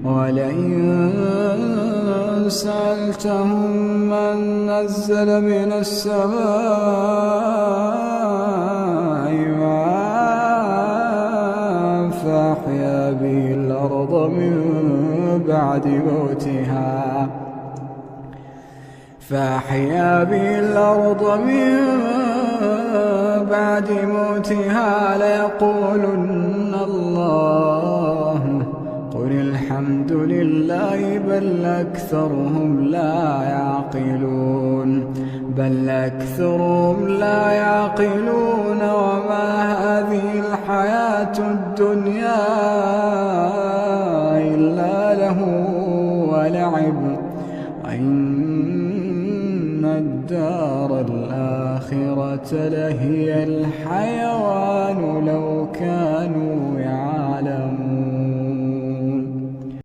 ولئن سألتهم من نزل من السماء ماء فأحيا به الأرض من بعد موتها ليقولن الله قل الحمد لله بل أكثرهم لا يعقلون وما هذه الحياة الدنيا إلا له ولعب وإن الدار الآخرة لهي الحيوان لو كانوا